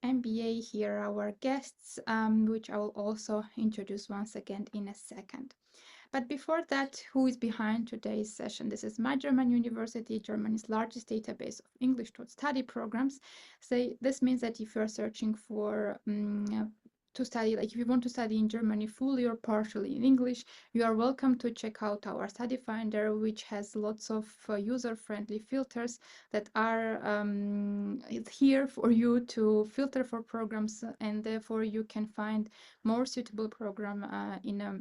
MBA. Here are our guests, which I will also introduce once again in a second. But before that, who is behind today's session? This is My German University, Germany's largest database of English taught study programs. So this means that if you're searching for to study, like if you want to study in Germany fully or partially in English, you are welcome to check out our study finder, which has lots of user-friendly filters that are here for you to filter for programs, and therefore you can find more suitable program in a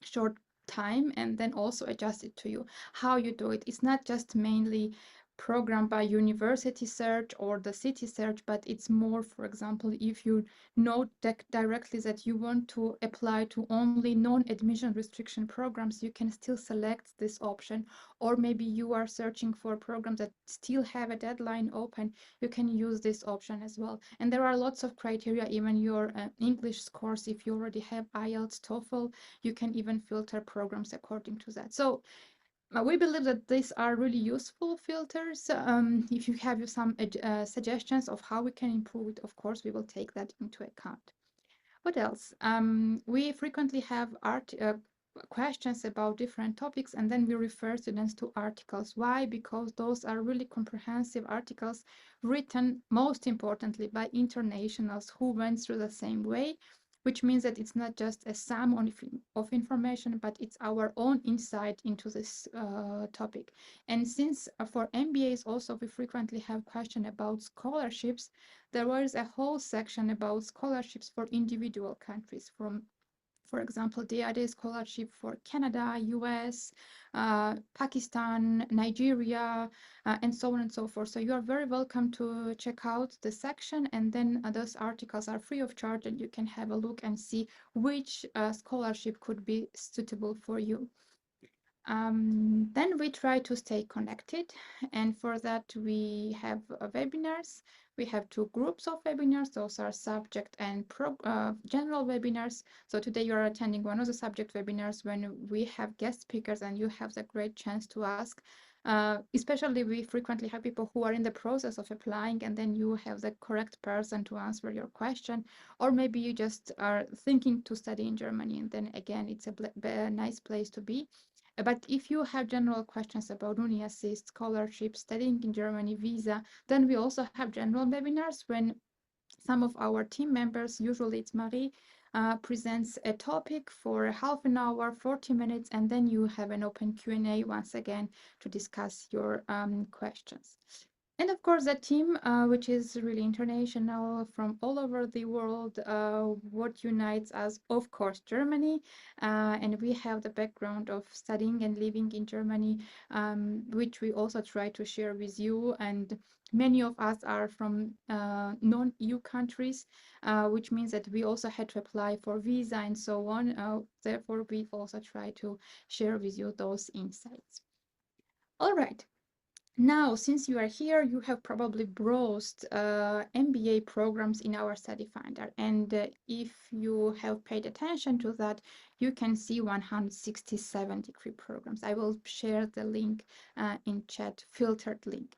short time and then also adjust it to you. How you do it, it's not just mainly programmed by university search or the city search, but it's more, for example, if you know directly that you want to apply to only non-admission restriction programs, you can still select this option. Or maybe you are searching for programs that still have a deadline open, you can use this option as well. And there are lots of criteria, even your English scores. If you already have IELTS, TOEFL, you can even filter programs according to that. So we believe that these are really useful filters. If you have some suggestions of how we can improve it, of course, we will take that into account. What else? We frequently have questions about different topics, and then we refer students to articles. Why? Because those are really comprehensive articles written, most importantly, by internationals who went through the same way, which means that it's not just a sum of information, but it's our own insight into this topic. And since for MBAs also we frequently have questions about scholarships, there was a whole section about scholarships for individual countries, from, for example, DID scholarship for Canada, US, Pakistan, Nigeria, and so on and so forth. So you are very welcome to check out the section, and then those articles are free of charge, and you can have a look and see which scholarship could be suitable for you. Then we try to stay connected, and for that we have webinars. We have two groups of webinars. Those are subject and general webinars. So today you are attending one of the subject webinars when we have guest speakers and you have the great chance to ask. Especially we frequently have people who are in the process of applying, and then you have the correct person to answer your question. Or maybe you just are thinking to study in Germany, and then again, it's a nice place to be. But if you have general questions about Uni Assist, scholarship, studying in Germany, visa, then we also have general webinars when some of our team members, usually it's Marie, presents a topic for half an hour, 40 minutes, and then you have an open Q&A once again to discuss your questions. And of course, the team, which is really international from all over the world, what unites us, of course, Germany. And we have the background of studying and living in Germany, which we also try to share with you. And many of us are from non-EU countries, which means that we also had to apply for visa and so on. Therefore, we also try to share with you those insights. All right. Now, since you are here, you have probably browsed MBA programs in our study finder. And if you have paid attention to that, you can see 167 degree programs. I will share the link in chat, filtered link.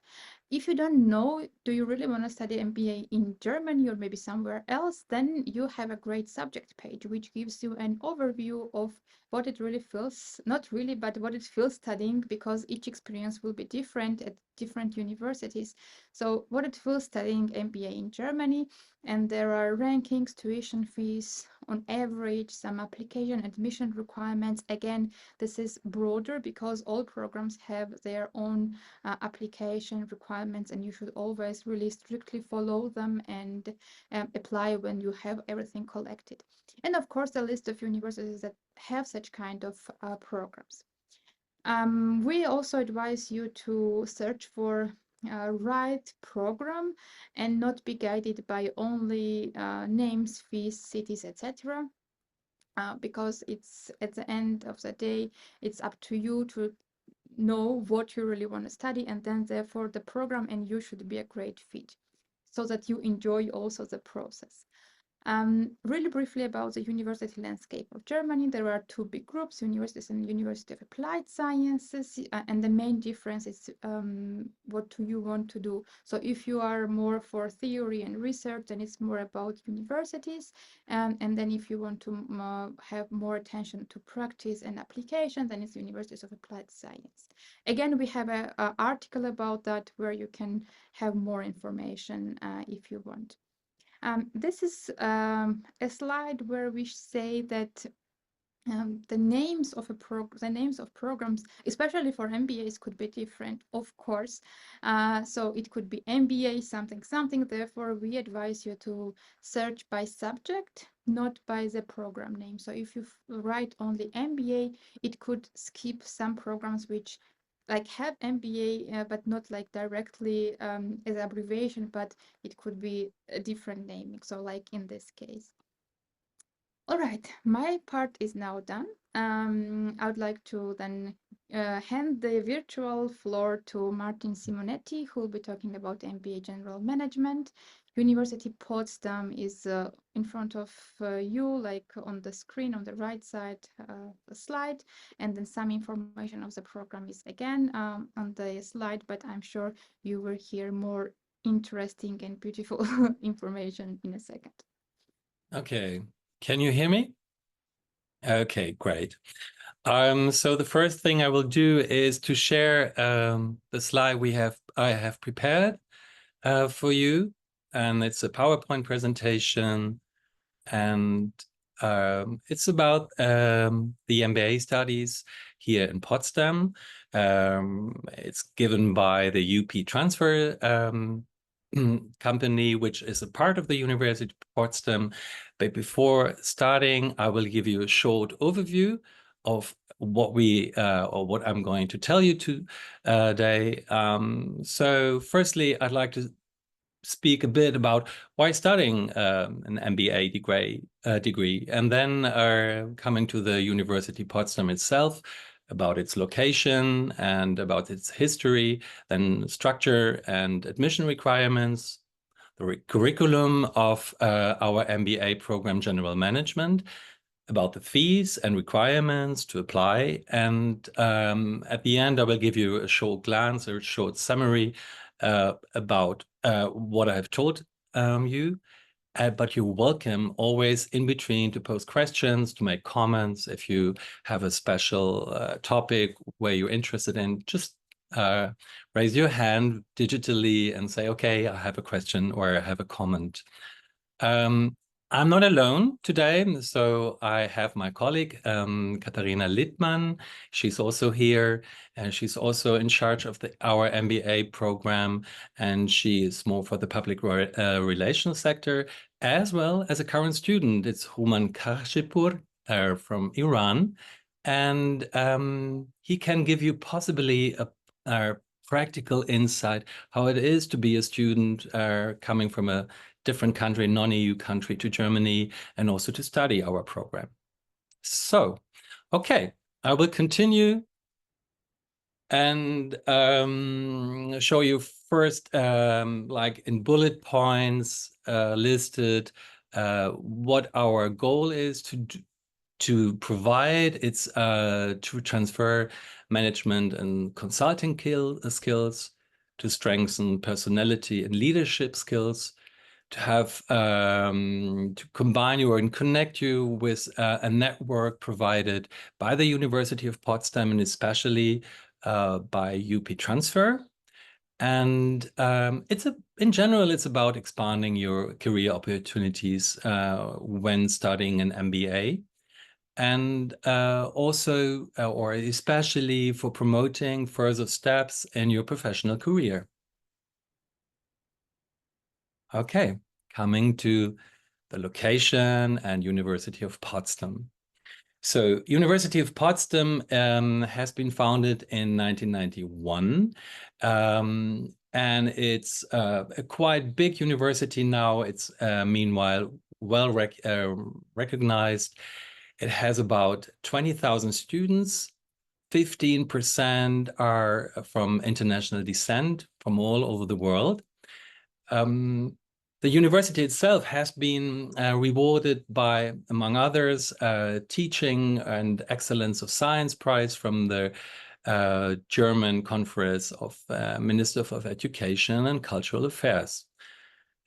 If you don't know, do you really want to study MBA in Germany or maybe somewhere else, then you have a great subject page, which gives you an overview of what it really feels, not really, but what it feels studying, because each experience will be different at different universities. So what it feels studying MBA in Germany, and there are rankings, tuition fees on average, some application admission requirements. Again, this is broader because all programs have their own application requirements, and you should always really strictly follow them and apply when you have everything collected. And of course, the list of universities that have such kind of programs. We also advise you to search for right program and not be guided by only names, fees, cities, etc. Because it's at the end of the day, it's up to you to know what you really want to study, and then therefore the program and you should be a great fit so that you enjoy also the process. Really briefly about the university landscape of Germany, there are two big groups, universities and University of Applied Sciences, and the main difference is what do you want to do. So if you are more for theory and research, then it's more about universities, and then if you want to have more attention to practice and application, then it's Universities of Applied Science. Again, we have an article about that where you can have more information if you want. This is a slide where we say that the names of programs, especially for MBAs, could be different, of course. So it could be MBA something something. Therefore, we advise you to search by subject, not by the program name. So if you write only MBA, it could skip some programs which like have MBA, but not like directly as abbreviation, but it could be a different naming. So like in this case. All right, my part is now done. I would like to then hand the virtual floor to Martin Simonetti, who will be talking about MBA General Management. University Potsdam is in front of you, like on the screen on the right side the slide, and then some information of the program is again on the slide, but I'm sure you will hear more interesting and beautiful information in a second. Okay. Can you hear me? Okay, great. So the first thing I will do is to share the slide I have prepared for you, and it's a PowerPoint presentation, and it's about the MBA studies here in Potsdam. It's given by the UP Transfer company, which is a part of the University of Potsdam. But before starting, I will give you a short overview of what what I'm going to tell you today. So firstly, I'd like to speak a bit about why studying an MBA degree, and then coming to the University Potsdam itself, about its location and about its history, then structure and admission requirements, the curriculum of our MBA program General Management, about the fees and requirements to apply, and at the end I will give you a short glance or a short summary about what I have told you. But you're welcome always in between to post questions, to make comments. If you have a special topic where you're interested in, just raise your hand digitally and say, okay, I have a question or I have a comment. I'm not alone today, so I have my colleague, Katharina Littmann. She's also here, and she's also in charge of our MBA program, and she is more for the public relations sector, as well as a current student. It's 𝘱𝘢𝘪𝘥𝘪 from Iran, and he can give you possibly a practical insight how it is to be a student coming from a different country, non-EU country, to Germany, and also to study our program. So, okay, I will continue and show you first, like in bullet points listed, what our goal is to provide. It's to transfer management and consulting skills, to strengthen personality and leadership skills, to have to combine you and connect you with a network provided by the University of Potsdam, and especially by UP Transfer. And in general, it's about expanding your career opportunities when studying an MBA, and also or especially for promoting further steps in your professional career. Okay, coming to the location and University of Potsdam. So University of Potsdam has been founded in 1991, and it's a quite big university now. It's meanwhile well recognized. It has about 20,000 students. 15% are from international descent from all over the world. The university itself has been rewarded by, among others, Teaching and Excellence of Science Prize from the German Conference of Ministers of Education and Cultural Affairs.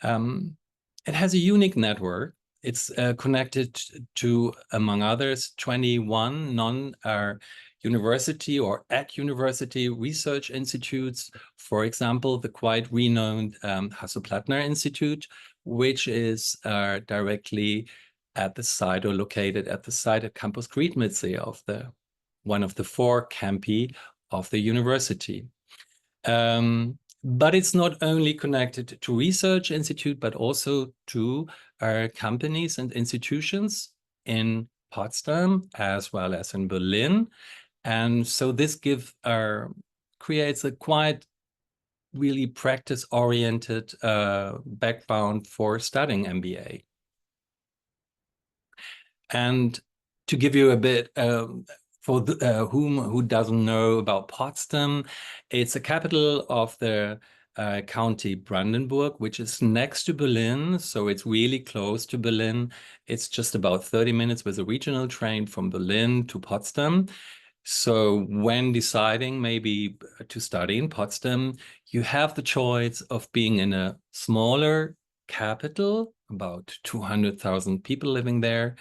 It has a unique network. It's connected to, among others, 21 non-university or at-university research institutes. For example, the quite renowned Hasso-Plattner Institute, which is directly at the site, or located at the site at Campus 𝘈𝘔𝘷𝘦𝘳𝘴 of one of the 4 campi of the university. But it's not only connected to research institute, but also to companies and institutions in Potsdam as well as in Berlin. And so this creates a quite really practice-oriented background for studying MBA. And to give you a bit, for who doesn't know about Potsdam, it's a capital of the county Brandenburg, which is next to Berlin. So it's really close to Berlin. It's just about 30 minutes with a regional train from Berlin to Potsdam. So when deciding maybe to study in Potsdam, you have the choice of being in a smaller capital, about 200,000 people living there,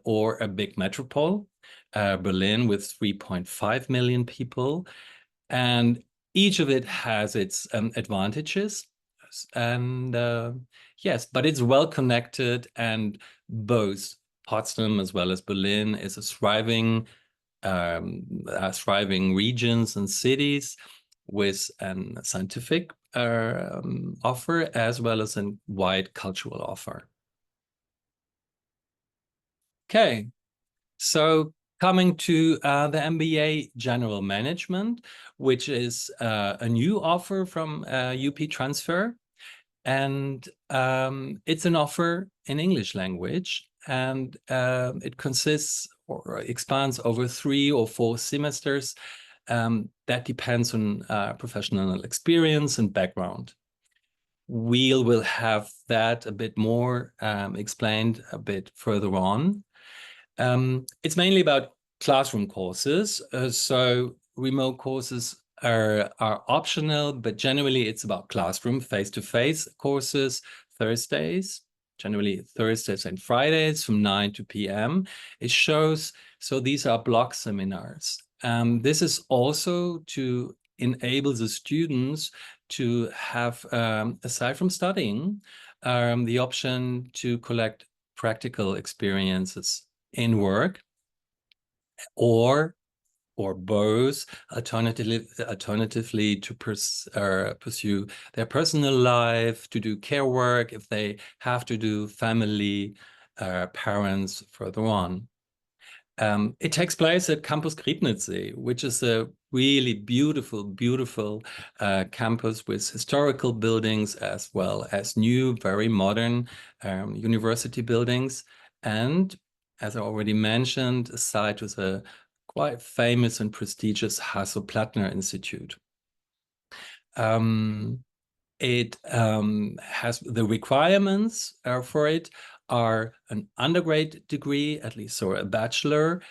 or a big metropole, Berlin with 3.5 million people. And each of it has its advantages. And yes, but it's well connected, and both Potsdam as well as Berlin is a thriving regions and cities with a scientific offer as well as a wide cultural offer. Okay, so coming to the MBA General Management, which is a new offer from UP Transfer. And it's an offer in English language, and it consists or expands over 3 or 4 semesters. That depends on professional experience and background. We will have that a bit more explained a bit further on. It's mainly about classroom courses. So remote courses are optional, but generally it's about classroom face-to-face courses, generally Thursdays and Fridays from 9 to p.m. It shows, so these are block seminars. This is also to enable the students to have, aside from studying, the option to collect practical experiences in work, or both, alternatively to pursue their personal life, to do care work if they have to do family, parents further on. It takes place at Campus 𝘈𝘔𝘷𝘦𝘳𝘴, which is a really beautiful campus with historical buildings as well as new, very modern university buildings. And as I already mentioned, a site with a quite famous and prestigious Hasso-Plattner Institute. It has the requirements for it are an undergrad degree, at least, or a bachelor,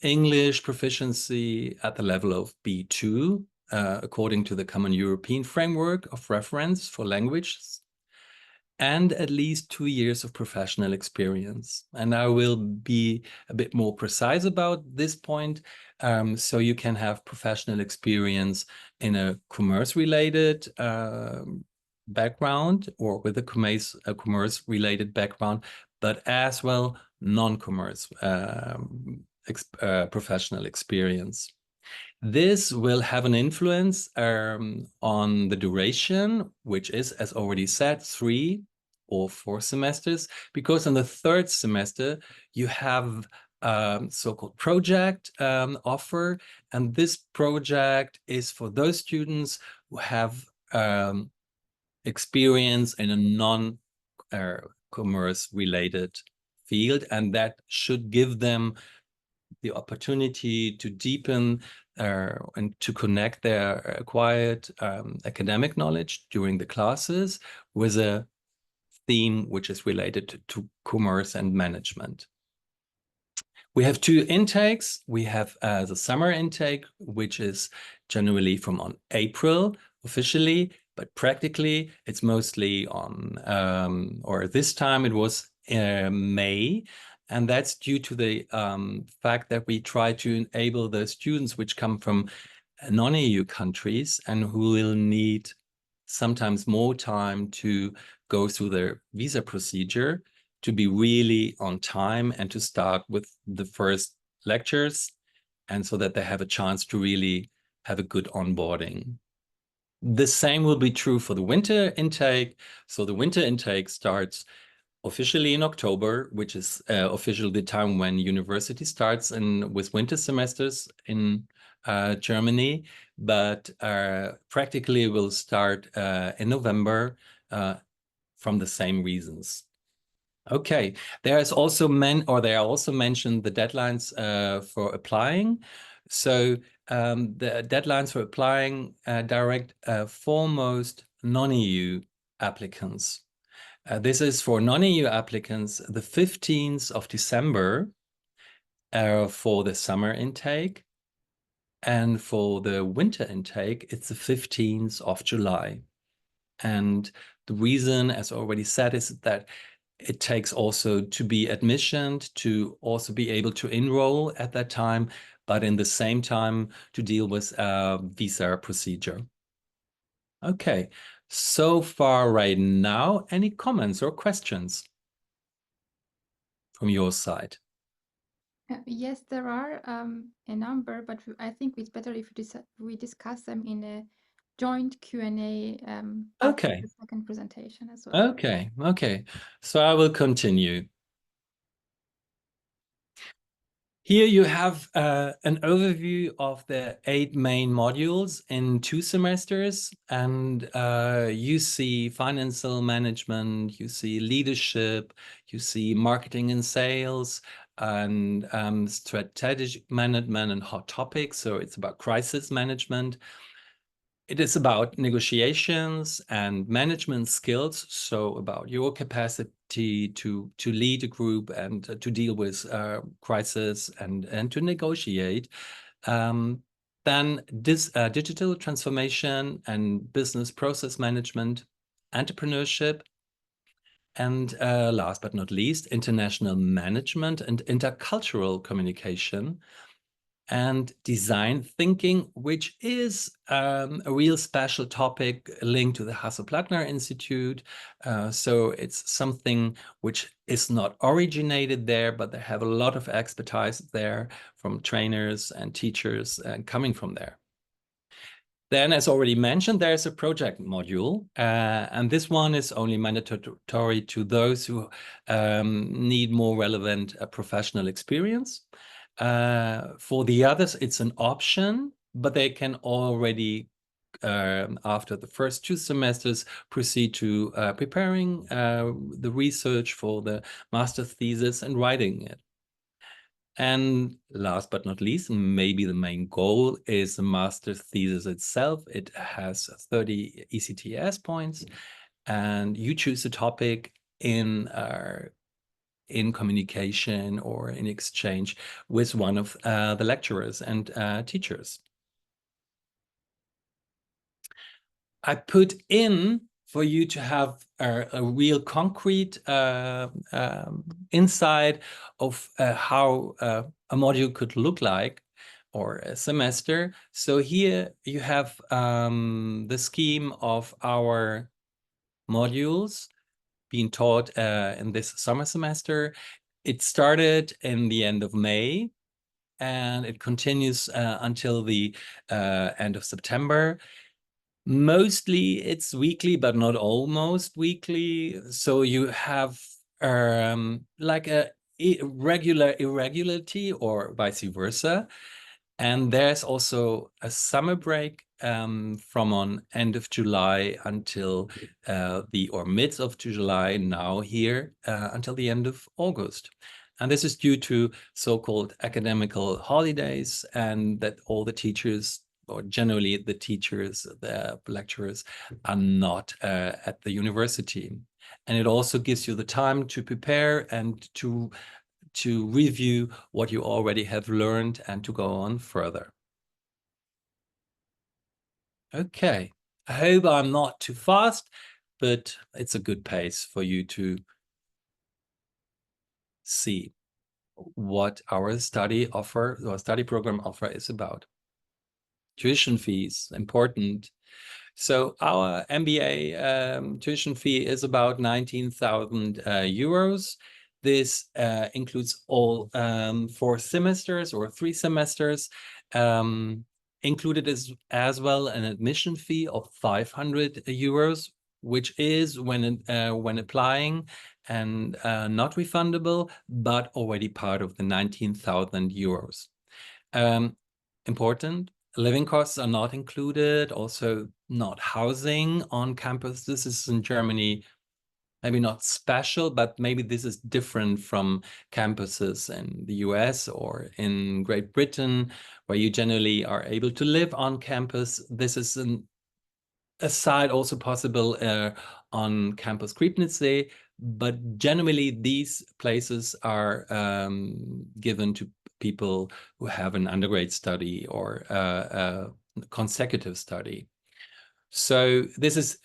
English proficiency at the level of B2, according to the Common European Framework of Reference for Languages, and at least 2 years of professional experience. And I will be a bit more precise about this point. So you can have professional experience in a commerce-related background, or with a commerce-related background, but as well non-commerce professional experience. This will have an influence on the duration, which is, as already said, 3 or 4 semesters, because in the 3rd semester you have so-called project offer, and this project is for those students who have experience in a non-commerce related field, and that should give them the opportunity to deepen and to connect their acquired academic knowledge during the classes with a theme which is related to commerce and management. We have two intakes. We have the summer intake, which is generally from on April officially, but practically it's mostly on, or this time it was May. And that's due to the fact that we try to enable the students which come from non-EU countries and who will need sometimes more time to go through their visa procedure to be really on time and to start with the first lectures, and so that they have a chance to really have a good onboarding. The same will be true for the winter intake. So the winter intake starts officially in October, which is officially the time when university starts and with winter semesters in Germany, but practically will start in November from the same reasons. Okay, there are also mentioned the deadlines for applying. So the deadlines for applying direct foremost non-EU applicants. This is for non-EU applicants, the 15th of December for the summer intake. And for the winter intake, it's the 15th of July. And the reason, as already said, is that it takes also to be admissioned, to also be able to enroll at that time, but in the same time to deal with visa procedure. Okay, so far right now, any comments or questions from your side? Yes, there are a number, but I think it's better if we discuss them in a joint Q&A after Okay. the second presentation as well. Okay, okay. So I will continue. Here you have an overview of the 8 main modules in 2 semesters, and you see financial management, you see leadership, you see marketing and sales, and strategic management and hot topics. So it's about crisis management. It is about negotiations and management skills, so about your capacity to lead a group and to deal with crisis and to negotiate. Then this digital transformation and business process management, entrepreneurship, and last but not least, international management and intercultural communication, and design thinking, which is a real special topic linked to the Hasso-Plattner Institute. So it's something which is not originated there, but they have a lot of expertise there from trainers and teachers coming from there. Then, as already mentioned, there's a project module, and this one is only mandatory to those who need more relevant professional experience. For the others, it's an option, but they can already, after the first 2 semesters, proceed to preparing the research for the master's thesis and writing it. And last but not least, maybe the main goal is the master's thesis itself. It has 30 ECTS points, and you choose a topic in communication or in exchange with one of the lecturers and teachers. I put in for you to have a real concrete insight of how a module could look like, or a semester. So here you have the scheme of our modules being taught in this summer semester. It started in the end of May, and it continues until the end of September. Mostly it's weekly, but not almost weekly. So you have like a regular irregularity or vice versa. And there's also a summer break from on end of July until mid of July now here until the end of August. And this is due to so-called academical holidays, and that all the teachers, or generally the teachers, the lecturers, are not at the university. And it also gives you the time to prepare and to review what you already have learned and to go on further. Okay, I hope I'm not too fast, but it's a good pace for you to see what our study program offer is about. Tuition fees, important. So our MBA tuition fee is about 19,000 euros. This includes all 4 semesters or 3 semesters. Included is as well an admission fee of 500 euros, which is when applying and not refundable, but already part of the 19,000 euros. Important. Living costs are not included, also not housing on campus. This is in Germany, maybe not special, but maybe this is different from campuses in the US or in Great Britain, where you generally are able to live on campus. This is a side also possible on Campus Griebnitzsee, but generally these places are given to people who have an undergrad study or a consecutive study. So this is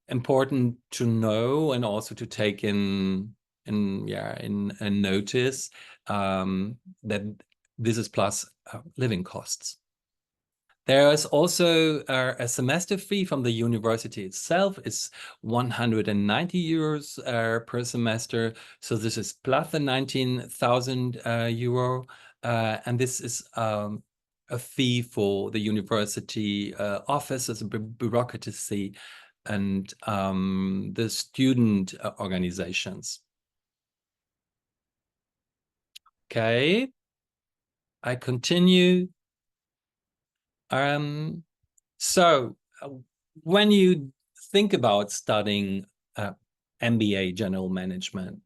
important to know and also to take in notice that this is plus living costs. There is also a semester fee from the university itself. It's 190 euros per semester. So this is plus the 19,000 euro. And this is a fee for the university offices, bureaucracy, and the student organizations. Okay, I continue. So when you think about studying MBA general management,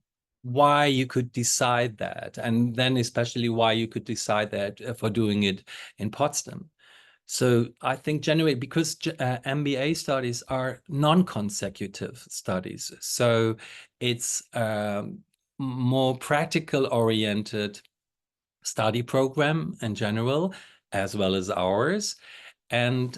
why you could decide that, and then especially why you could decide that for doing it in Potsdam. So I think generally because MBA studies are non-consecutive studies, so it's more practical oriented study program in general, as well as ours. And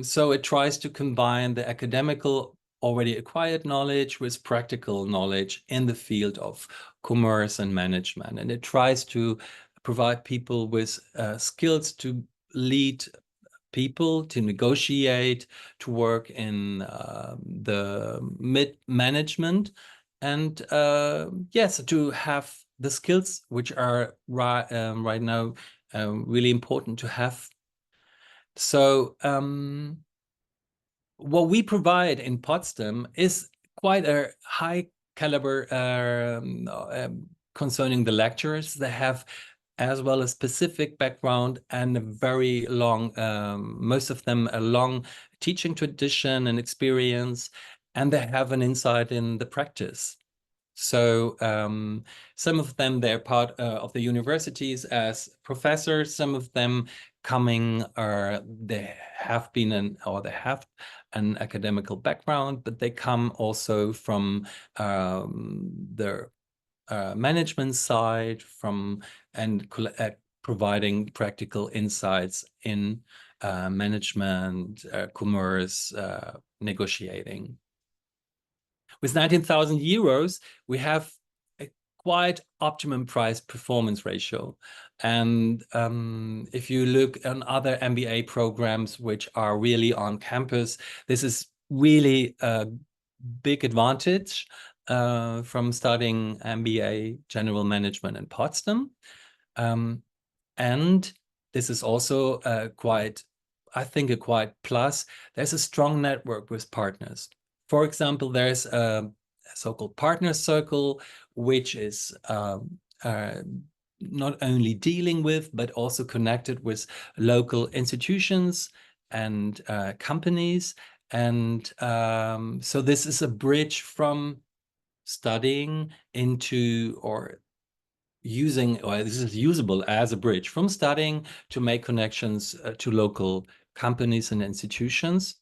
so it tries to combine the academical already acquired knowledge with practical knowledge in the field of commerce and management. And it tries to provide people with skills to lead people, to negotiate, to work in the mid-management, and yes, to have the skills which are right now really important to have. So what we provide in Potsdam is quite a high caliber concerning the lecturers. They have as well a specific background and a very long, most of them a long teaching tradition and experience, and they have an insight in the practice. So some of them, they're part of the universities as professors. Some of them coming, they have an academical background, but they come also from the management side, and providing practical insights in management, commerce, negotiating. With 19,000 euros, we have a quite optimum price performance ratio. And if you look on other MBA programs which are really on campus, this is really a big advantage from studying MBA General Management in Potsdam. And this is also I think a quite plus. There's a strong network with partners. For example, there's a so-called partner circle, which is not only dealing with, but also connected with local institutions and companies. And so this is a bridge from studying into, or using, or this is usable as a bridge from studying to make connections to local companies and institutions.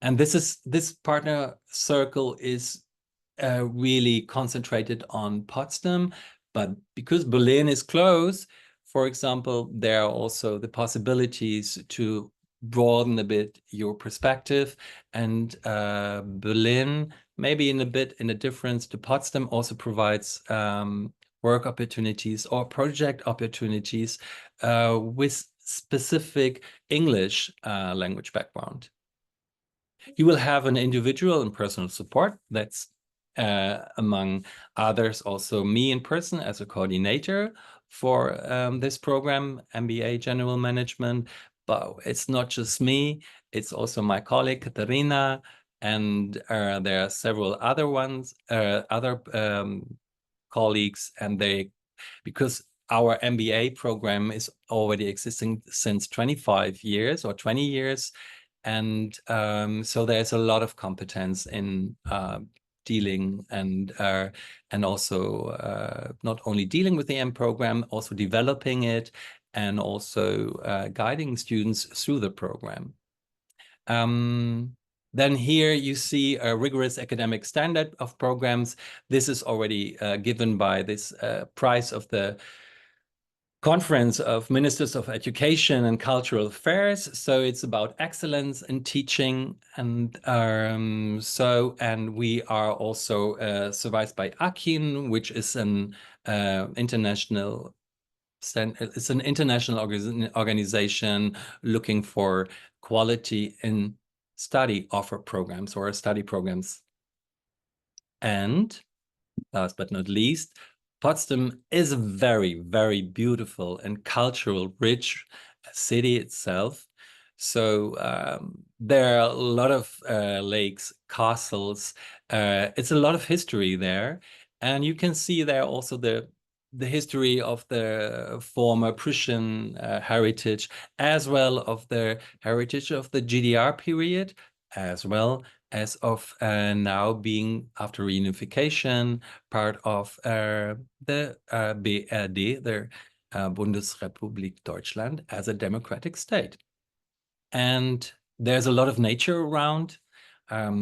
And this partner circle is really concentrated on Potsdam, but because Berlin is close, for example, there are also the possibilities to broaden a bit your perspective, and Berlin, maybe in a difference to Potsdam, also provides work opportunities or project opportunities with specific English language background. You will have an individual and personal support. That's among others also me in person as a coordinator for this program, MBA General Management. But it's not just me, it's also my colleague Katharina, and there are several other colleagues, and because our MBA program is already existing since 25 years or 20 years, and so there's a lot of competence in dealing and also not only dealing with the M program, also developing it, and also guiding students through the program. Then here you see a rigorous academic standard of programs. This is already given by this prize of the Conference of Ministers of Education and Cultural Affairs. So it's about excellence in teaching, and we are also supervised by AKIN, which is an international organization looking for quality in study offer programs or study programs. And last but not least, Potsdam is a very, very beautiful and cultural rich city itself. So there are a lot of lakes, castles. It's a lot of history there. And you can see there also the history of the former Prussian heritage, as well of the heritage of the GDR period, as well as of now being, after reunification, part of the BRD, the Bundesrepublik Deutschland, as a democratic state. And there's a lot of nature around.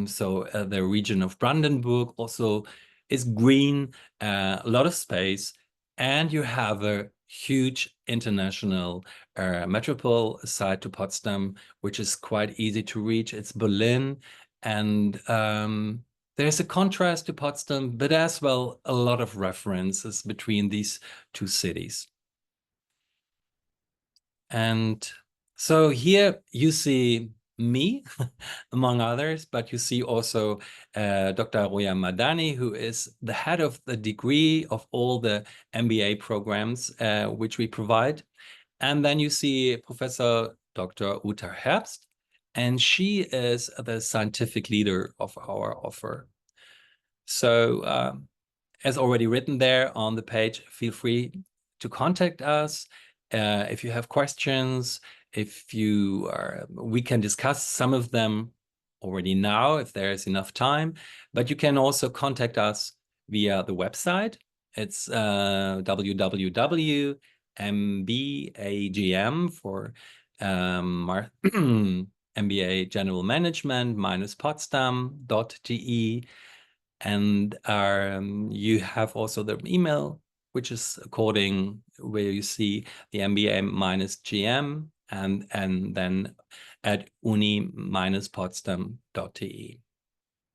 So the region of Brandenburg also is green, a lot of space, and you have a huge international metropole side to Potsdam, which is quite easy to reach. It's Berlin, and there's a contrast to Potsdam, but as well a lot of references between these two cities. And so here you see me, among others, but you see also Dr. 𝘱𝘢𝘕𝘓, who is the head of the degree of all the MBA programs which we provide. And then you see Professor Dr. Uta Herbst, and she is the scientific leader of our offer. So as already written there on the page, feel free to contact us if you have questions. If you are, we can discuss some of them already now if there is enough time, but you can also contact us via the website. It's www.mbagm for MBA General Management -Potsdam.de. And you have also the email, which is according where you see the MBA-GM and then at uni-potsdam.de.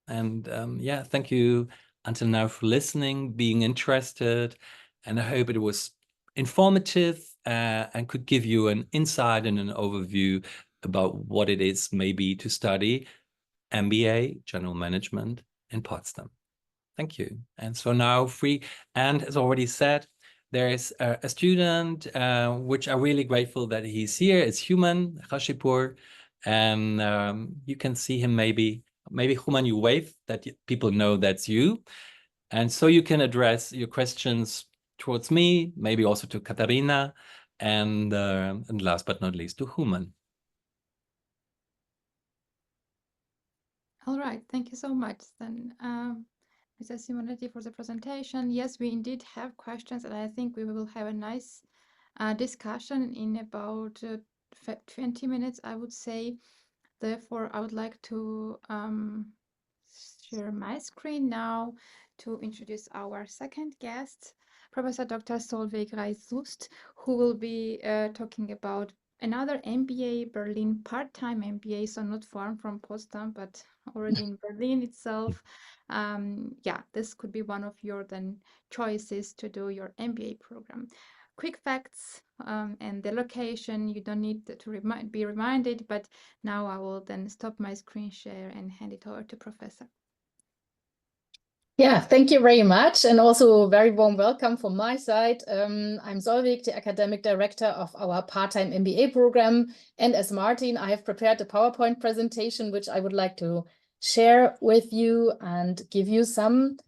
And yeah, thank you until now for listening, being interested, and I hope it was informative and could give you an insight and an overview about what it is maybe to study MBA General Management in Potsdam. Thank you. And so now free, and as already said, there is a student, which I'm really grateful that he's here. It's 𝘱𝘢𝘪𝘥, and you can see him maybe 𝘱𝘢𝘪𝘥, you wave, that people know that's you. And so you can address your questions towards me, maybe also to Katharina, and last but not least to 𝘱𝘢𝘪𝘥. All right, thank you so much. Then, Mr. Simonetti, for the presentation. Yes, we indeed have questions, and I think we will have a nice discussion in about 20 minutes, I would say. Therefore, I would like to share my screen now to introduce our second guest, Professor Dr. 𝘱𝘢𝘪𝘳𝘃, who will be talking about another MBA, Berlin part-time MBA, so not far from Potsdam, but already in Berlin itself. Yeah, this could be one of your then choices to do your MBA program. Quick facts and the location, you don't need to be reminded, but now I will then stop my screen share and hand it over to Professor. Yeah, thank you very much. And also a very warm welcome from my side. I'm 𝘱𝘢𝘪𝘳𝘃, the academic director of our part-time MBA program. And as Martin, I have prepared a PowerPoint presentation, which I would like to share with you and give you some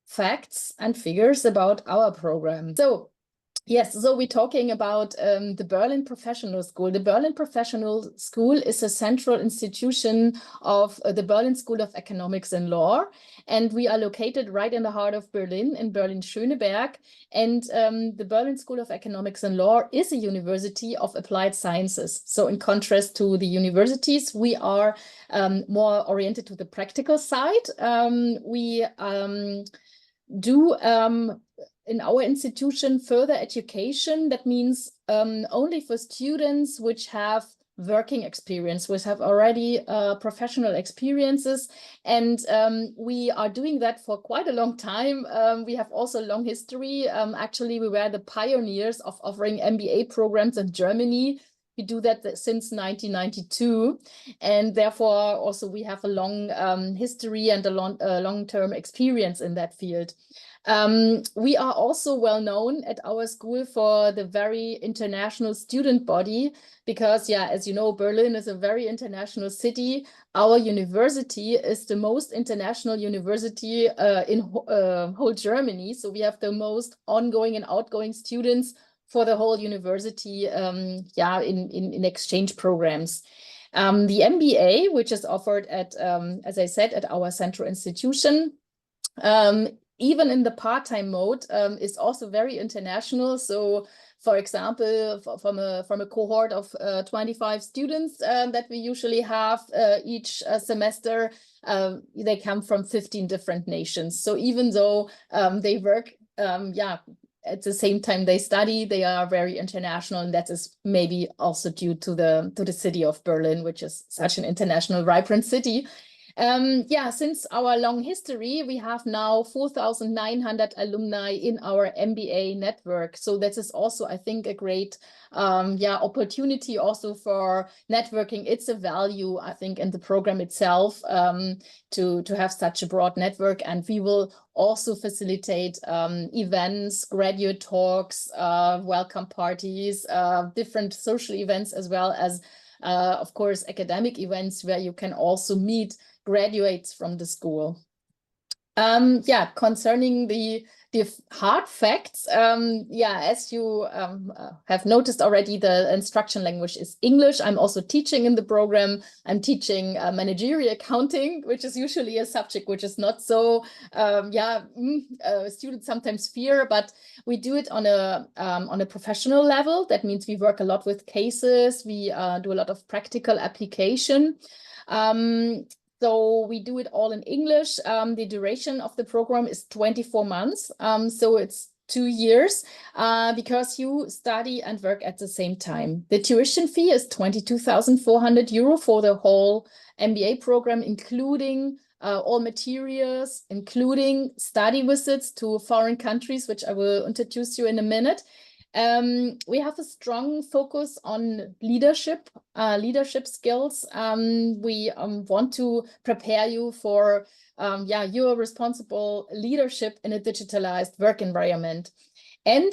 facts and figures about our program. So yes, so we're talking about the Berlin Professional School. The Berlin Professional School is a central institution of the Berlin School of Economics and Law. And we are located right in the heart of Berlin, in Berlin-Schöneberg. And the Berlin School of Economics and Law is a university of applied sciences. So in contrast to the universities, we are more oriented to the practical side. We do in our institution further education. That means only for students which have working experience, which have already professional experiences. And we are doing that for quite a long time. We have also a long history. Actually, we were the pioneers of offering MBA programs in Germany. We do that since 1992, and therefore also we have a long history and a long-term experience in that field. We are also well known at our school for the very international student body, because, yeah, as you know, Berlin is a very international city. Our university is the most international university in whole Germany. So we have the most ongoing and outgoing students for the whole university, in exchange programs. The MBA, which is offered at, as I said, at our central institution, even in the part-time mode, is also very international. So, for example, from a cohort of 25 students that we usually have each semester, they come from 15 different nations. So even though they work, at the same time they study, they are very international, and that is maybe also due to the city of Berlin, which is such an international, vibrant city. Since our long history, we have now 4,900 alumni in our MBA network. So this is also, I think, a great opportunity also for networking. It's a value, I think, in the program itself to have such a broad network. And we will also facilitate events, graduate talks, welcome parties, different social events, as well as, of course, academic events where you can also meet graduates from the school. Concerning the hard facts, as you have noticed already, the instruction language is English. I'm also teaching in the program. I'm teaching managerial accounting, which is usually a subject which is not so, students sometimes fear, but we do it on a professional level. That means we work a lot with cases. We do a lot of practical application. So we do it all in English. The duration of the program is 24 months. So it's 2 years because you study and work at the same time. The tuition fee is 22,400 euro for the whole MBA program, including all materials, including study visits to foreign countries, which I will introduce you in a minute. We have a strong focus on leadership skills. We want to prepare you for your responsible leadership in a digitalized work environment. And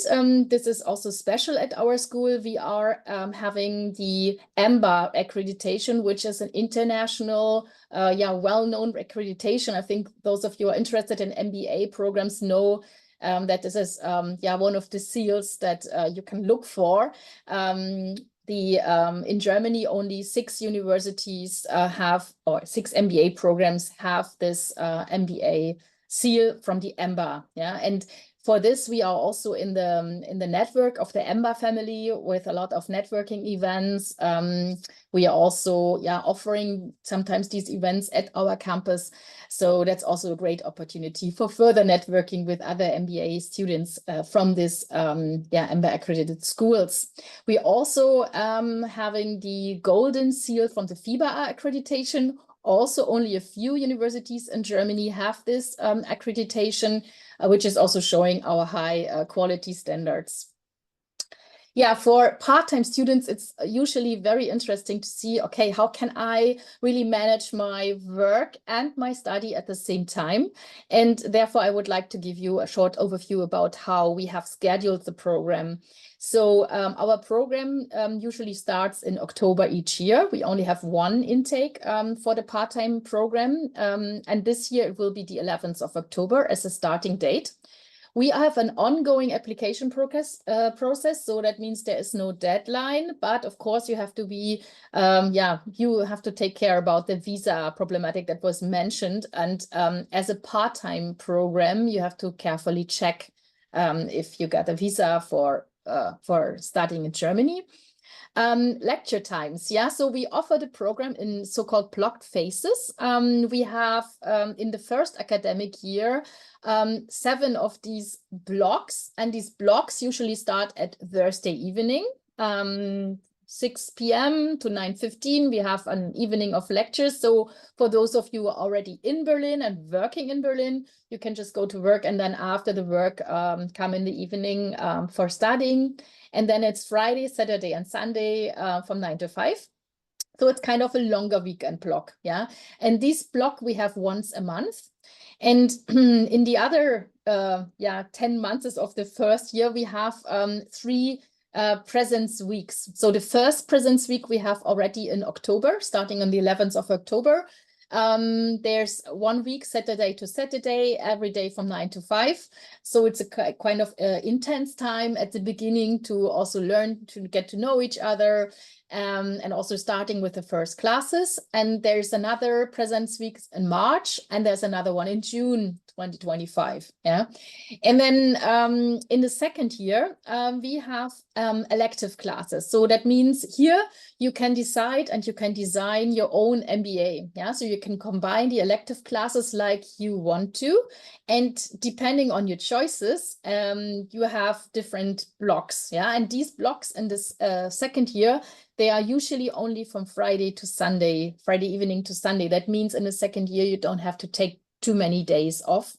this is also special at our school. We are having the MBA accreditation, which is an international, well-known accreditation. I think those of you who are interested in MBA programs know that this is one of the seals that you can look for. In Germany, only 6 universities have, or 6 MBA programs have this MBA seal from the 𝘈𝘊. Yeah, and for this, we are also in the network of the 𝘈𝘊 family with a lot of networking events. We are also offering sometimes these events at our campus. So that's also a great opportunity for further networking with other MBA students from this 𝘈𝘊 accredited schools. We also having the golden seal from the FIBA accreditation. Also, only a few universities in Germany have this accreditation, which is also showing our high quality standards. Yeah, for part-time students, it's usually very interesting to see, okay, how can I really manage my work and my study at the same time? And therefore, I would like to give you a short overview about how we have scheduled the program. So our program usually starts in October each year. We only have one intake for the part-time program. And this year it will be the 11th of October as a starting date. We have an ongoing application process, so that means there is no deadline, but of course you have to be, you have to take care about the visa problematic that was mentioned. And as a part-time program, you have to carefully check if you get a visa for studying in Germany. Lecture times, so we offer the program in so-called blocked phases. We have in the first academic year 7 of these blocks, and these blocks usually start at Thursday evening, 6 p.m. to 9:15. We have an evening of lectures. So for those of you who are already in Berlin and working in Berlin, you can just go to work, and then after the work, come in the evening for studying. And then it's Friday, Saturday, and Sunday from 9 to 5. So it's kind of a longer weekend block, And this block we have once a month. And in the other 10 months of the first year, we have 3 presence weeks. So the first presence week we have already in October, starting on the 11th of October. There's 1 week, Saturday to Saturday, every day from 9 to 5. So it's a kind of intense time at the beginning to also learn to get to know each other, and also starting with the first classes. And there's another presence week in March, and there's another one in June 2025. And then in the second year, we have elective classes. So that means here you can decide and you can design your own MBA. So you can combine the elective classes like you want to. And depending on your choices, you have different blocks. And these blocks in this second year, they are usually only from Friday to Sunday, Friday evening to Sunday. That means in the second year, you don't have to take too many days off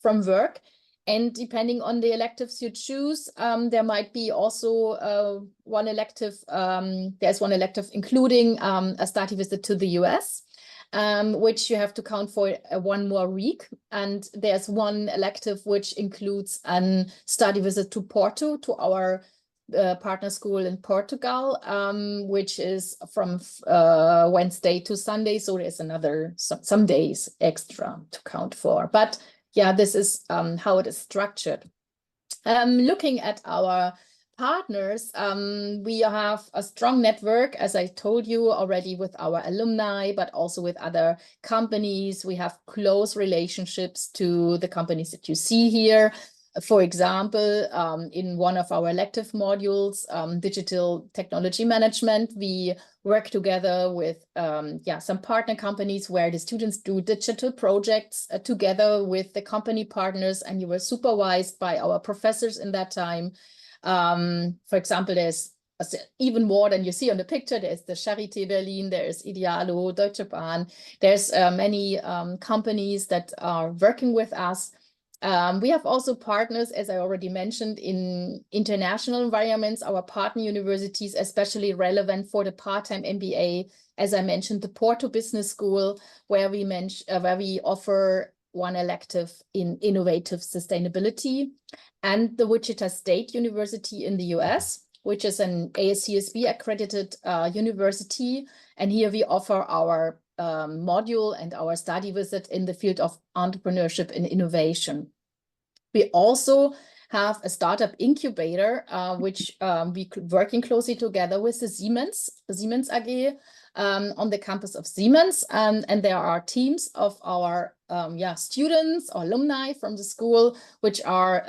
from work. And depending on the electives you choose, there might be also one elective, there's one elective including a study visit to the US, which you have to count for 1 more week. And there's one elective which includes a study visit to Porto, to our partner school in Portugal, which is from Wednesday to Sunday. So there's another some days extra to count for. But this is how it is structured. Looking at our partners, we have a strong network, as I told you already, with our alumni, but also with other companies. We have close relationships to the companies that you see here. For example, in one of our elective modules, digital technology management, we work together with some partner companies where the students do digital projects together with the company partners, and you were supervised by our professors in that time. For example, there's even more than you see on the picture. There's the Charité Berlin, there's Idealo, Deutsche Bahn. There's many companies that are working with us. We have also partners, as I already mentioned, in international environments. Our partner universities, especially relevant for the part-time MBA, as I mentioned, the Porto Business School, where we offer one elective in innovative sustainability, and the Wichita State University in the US, which is an ASCSB accredited university. And here we offer our module and our study visit in the field of entrepreneurship and innovation. We also have a startup incubator, which we working closely together with the Siemens AG on the campus of Siemens. And there are teams of our students or alumni from the school, which are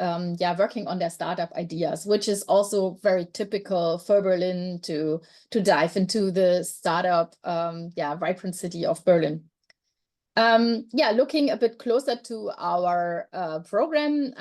working on their startup ideas, which is also very typical for Berlin to dive into the startup vibrant city of Berlin. Looking a bit closer to our program,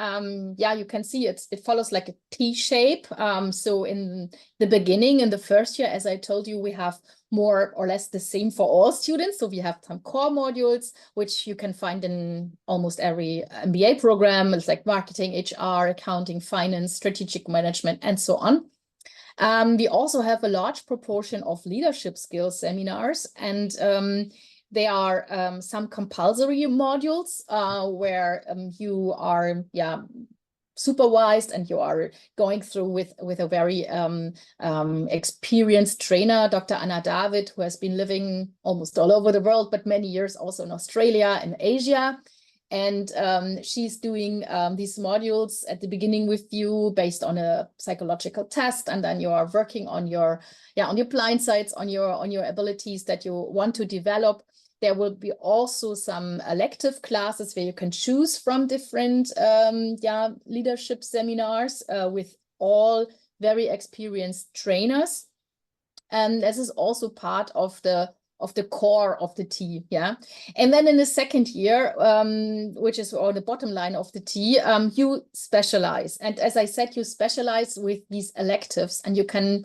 you can see it follows like a T shape. So in the beginning, in the first year, as I told you, we have more or less the same for all students. So we have some core modules, which you can find in almost every MBA program. It's like marketing, HR, accounting, finance, strategic management, and so on. We also have a large proportion of leadership skills seminars, and there are some compulsory modules where you are supervised and you are going through with a very experienced trainer, Dr. Anna David, who has been living almost all over the world, but many years also in Australia and Asia. And she's doing these modules at the beginning with you based on a psychological test, and then you are working on your blind sides, on your abilities that you want to develop. There will be also some elective classes where you can choose from different leadership seminars with all very experienced trainers. And this is also part of the core of the T, And then in the second year, which is on the bottom line of the T, you specialize. And as I said, you specialize with these electives, and you can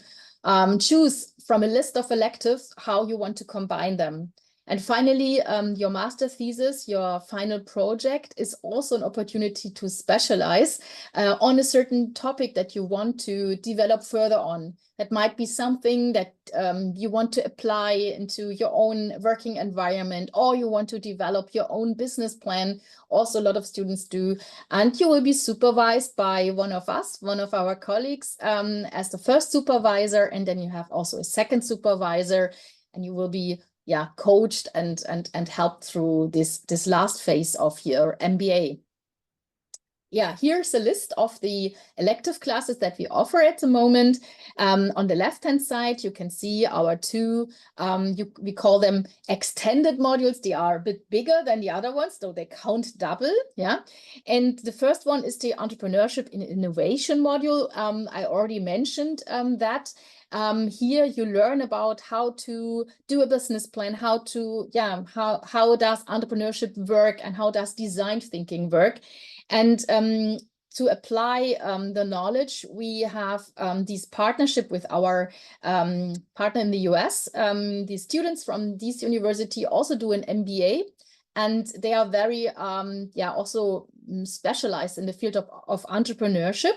choose from a list of electives how you want to combine them. And finally, your master thesis, your final project, is also an opportunity to specialize on a certain topic that you want to develop further on. That might be something that you want to apply into your own working environment, or you want to develop your own business plan. Also, a lot of students do. And you will be supervised by one of us, one of our colleagues, as the first supervisor. And then you have also a second supervisor, and you will be coached and helped through this last phase of your MBA. Here's a list of the elective classes that we offer at the moment. On the left-hand side, you can see our two, we call them extended modules. They are a bit bigger than the other ones, so they count double, And the first one is the Entrepreneurship in Innovation module. I already mentioned that. Here you learn about how to do a business plan, how does entrepreneurship work, and how does design thinking work. And to apply the knowledge, we have this partnership with our partner in the US. The students from this university also do an MBA, and they are very also specialized in the field of entrepreneurship.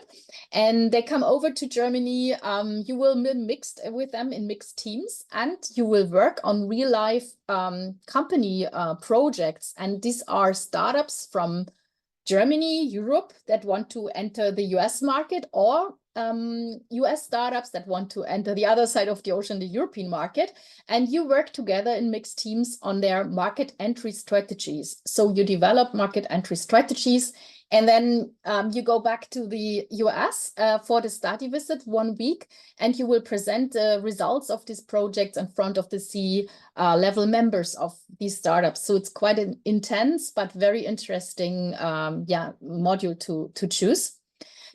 And they come over to Germany. You will be mixed with them in mixed teams, and you will work on real life company projects. And these are startups from Germany, Europe, that want to enter the US market, or US startups that want to enter the other side of the ocean, the European market. And you work together in mixed teams on their market entry strategies. So you develop market entry strategies, and then you go back to the US for the study visit 1 week, and you will present the results of these projects in front of the C-level members of these startups. So it's quite an intense but very interesting module to choose.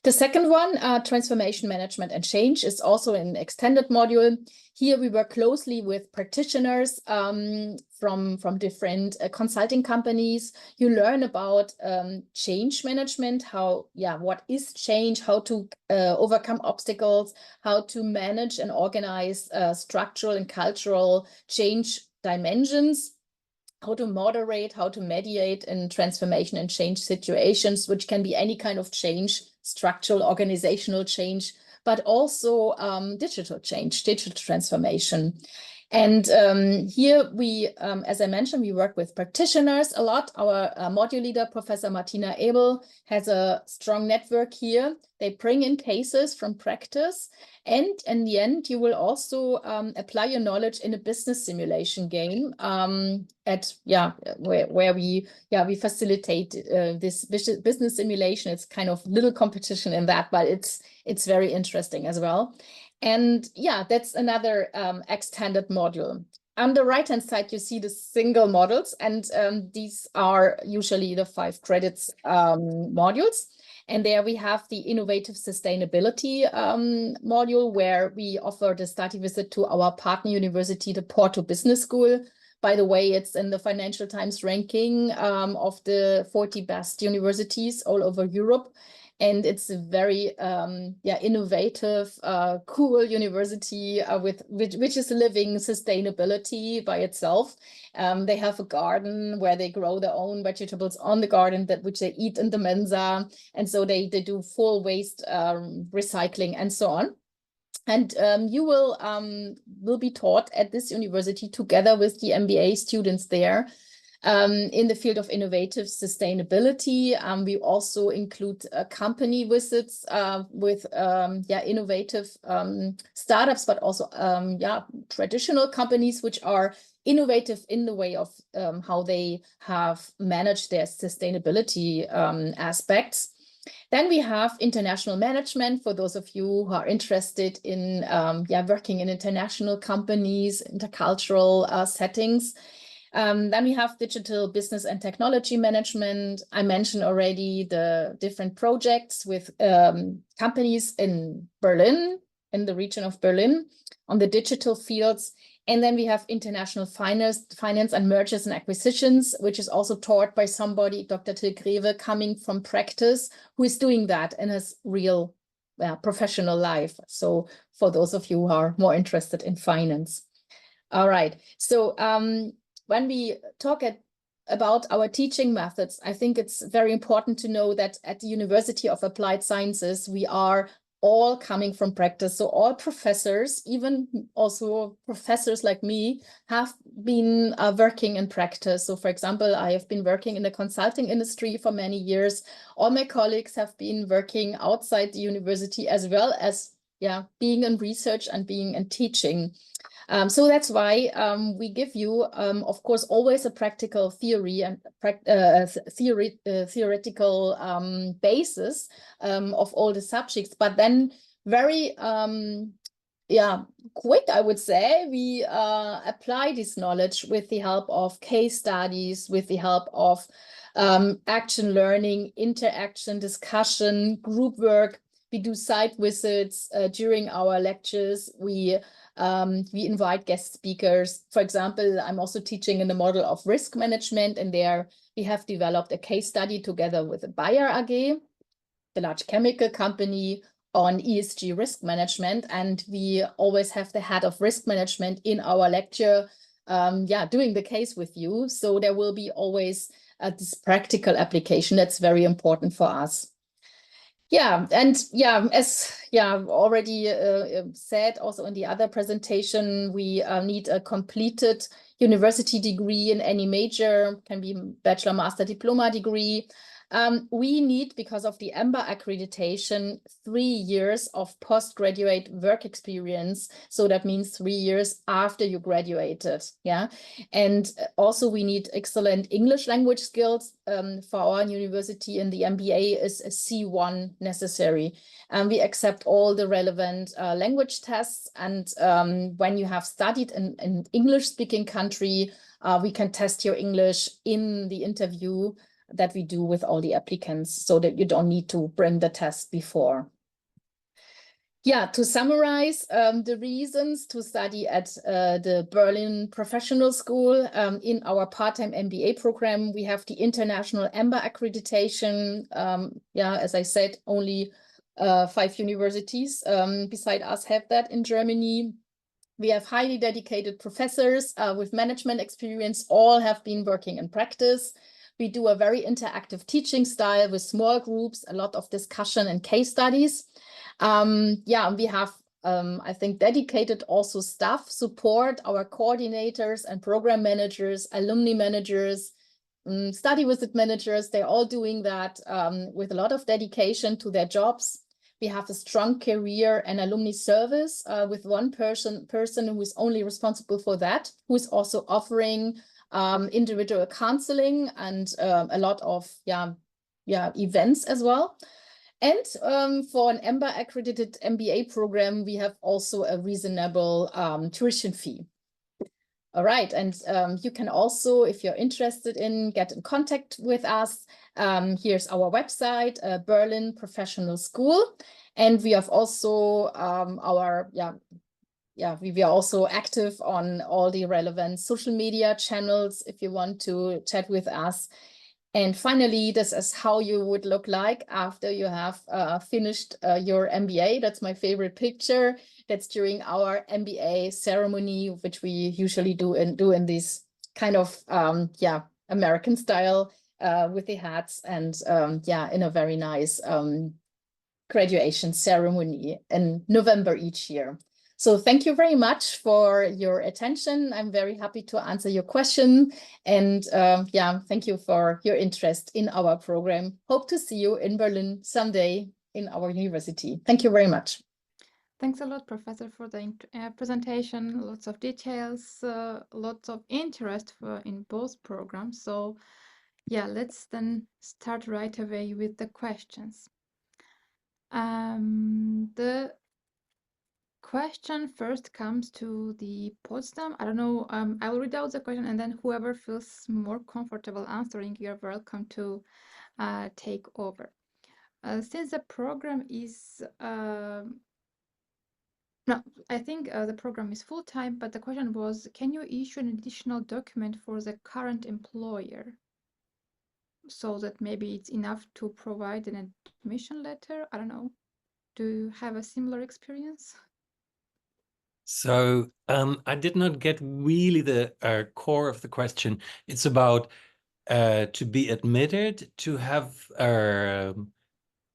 The second one, Transformation Management and Change, is also an extended module. Here we work closely with practitioners from different consulting companies. You learn about change management, what is change, how to overcome obstacles, how to manage and organize structural and cultural change dimensions, how to moderate, how to mediate in transformation and change situations, which can be any kind of change, structural, organizational change, but also digital change, digital transformation. And here we, as I mentioned, we work with practitioners a lot. Our module leader, Professor Martina Ebel, has a strong network here. They bring in cases from practice. And in the end, you will also apply your knowledge in a business simulation game where we facilitate this business simulation. It's kind of little competition in that, but it's very interesting as well. And yeah, that's another extended module. On the right-hand side, you see the single modules, and these are usually the 5 credits modules. And there we have the innovative sustainability module, where we offer the study visit to our partner university, the Porto Business School. By the way, it's in the Financial Times ranking of the 40 best universities all over Europe. And it's a very innovative, cool university which is living sustainability by itself. They have a garden where they grow their own vegetables on the garden which they eat in the Mensa. And so they do full waste recycling and so on. And you will be taught at this university together with the MBA students there. In the field of innovative sustainability, we also include company visits with innovative startups, but also traditional companies which are innovative in the way of how they have managed their sustainability aspects. Then we have international management for those of you who are interested in working in international companies, intercultural settings. Then we have digital business and technology management. I mentioned already the different projects with companies in Berlin, in the region of Berlin, on the digital fields. And then we have international finance and mergers and acquisitions, which is also taught by somebody, Dr. 𝘱𝘕𝘂𝘓, coming from practice, who is doing that in his real professional life. So for those of you who are more interested in finance. All right. So when we talk about our teaching methods, I think it's very important to know that at the University of Applied Sciences, we are all coming from practice. So all professors, even also professors like me, have been working in practice. So for example, I have been working in the consulting industry for many years. All my colleagues have been working outside the university, as well as being in research and being in teaching. So that's why we give you, of course, always a practical theory and theoretical basis of all the subjects, but then very quick, I would say, we apply this knowledge with the help of case studies, with the help of action learning, interaction, discussion, group work. We do site visits during our lectures. We invite guest speakers. For example, I'm also teaching in the model of risk management, and there we have developed a case study together with the Bayer AG, the large chemical company, on ESG risk management. And we always have the head of risk management in our lecture, doing the case with you. So there will be always this practical application that's very important for us. As already said also in the other presentation, we need a completed university degree in any major, can be bachelor, master, diploma degree. We need, because of the MBA accreditation, 3 years of postgraduate work experience. So that means 3 years after you graduated. And also we need excellent English language skills. For our university, in the MBA is a C1 necessary. And we accept all the relevant language tests. And when you have studied in an English-speaking country, we can test your English in the interview that we do with all the applicants, so that you don't need to bring the test before. To summarize the reasons to study at the Berlin Professional School, in our part-time MBA program, we have the international MBA accreditation. As I said, only 5 universities beside us have that in Germany. We have highly dedicated professors with management experience. All have been working in practice. We do a very interactive teaching style with small groups, a lot of discussion and case studies. We have I think, dedicated also staff support, our coordinators and program managers, alumni managers, study visit managers. They're all doing that with a lot of dedication to their jobs. We have a strong career and alumni service with one person who is only responsible for that, who is also offering individual counseling and a lot of events as well. And for an EMBA accredited MBA program, we have also a reasonable tuition fee. All right, and you can also, if you're interested in, get in contact with us. Here's our website, Berlin Professional School, and we have also we are also active on all the relevant social media channels if you want to chat with us. And finally, this is how you would look like after you have finished your MBA. That's my favorite picture. That's during our MBA ceremony, which we usually do in this kind of American style with the hats and in a very nice graduation ceremony in November each year. So thank you very much for your attention. I'm very happy to answer your question. And thank you for your interest in our program. Hope to see you in Berlin someday in our university. Thank you very much. Thanks a lot, Professor, for the presentation. Lots of details, lots of interest in both programs. So yeah, let's then start right away with the questions. The question first comes to the Potsdam. I don't know, I will read out the question and then whoever feels more comfortable answering, you're welcome to take over. Since the program is, no, I think the program is full-time, but the question was, can you issue an additional document for the current employer so that maybe it's enough to provide an admission letter? I don't know. Do you have a similar experience? So I did not get really the core of the question. It's about to be admitted, to have,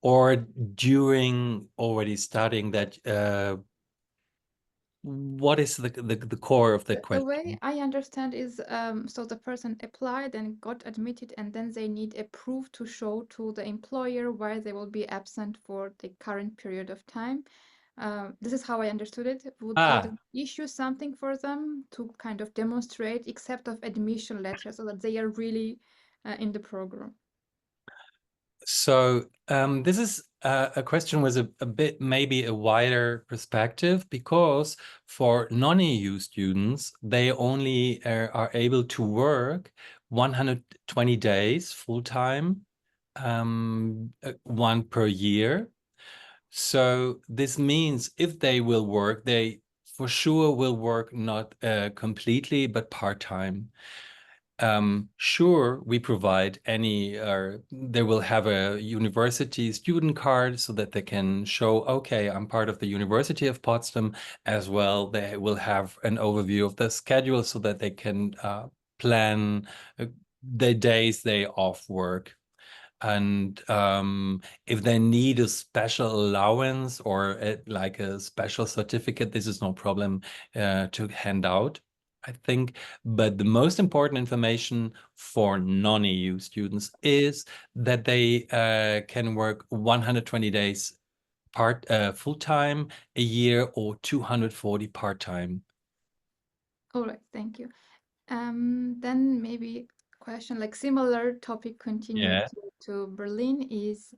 or during already studying that. What is the core of the question? The way I understand is, so the person applied and got admitted, and then they need a proof to show to the employer why they will be absent for the current period of time. This is how I understood it. Would you issue something for them to kind of demonstrate, except of admission letter, so that they are really in the program? So this is a question with a bit maybe a wider perspective, because for non-EU students, they only are able to work 120 days full-time, one per year. So this means if they will work, they for sure will work not completely, but part-time. Sure, we provide any, they will have a university student card so that they can show, okay, I'm part of the University of Potsdam as well. They will have an overview of the schedule so that they can plan the days they off work. And if they need a special allowance or like a special certificate, this is no problem to hand out, I think. But the most important information for non-EU students is that they can work 120 days full-time a year or 240 part-time. All right, thank you. Then maybe question like similar topic continuing to Berlin is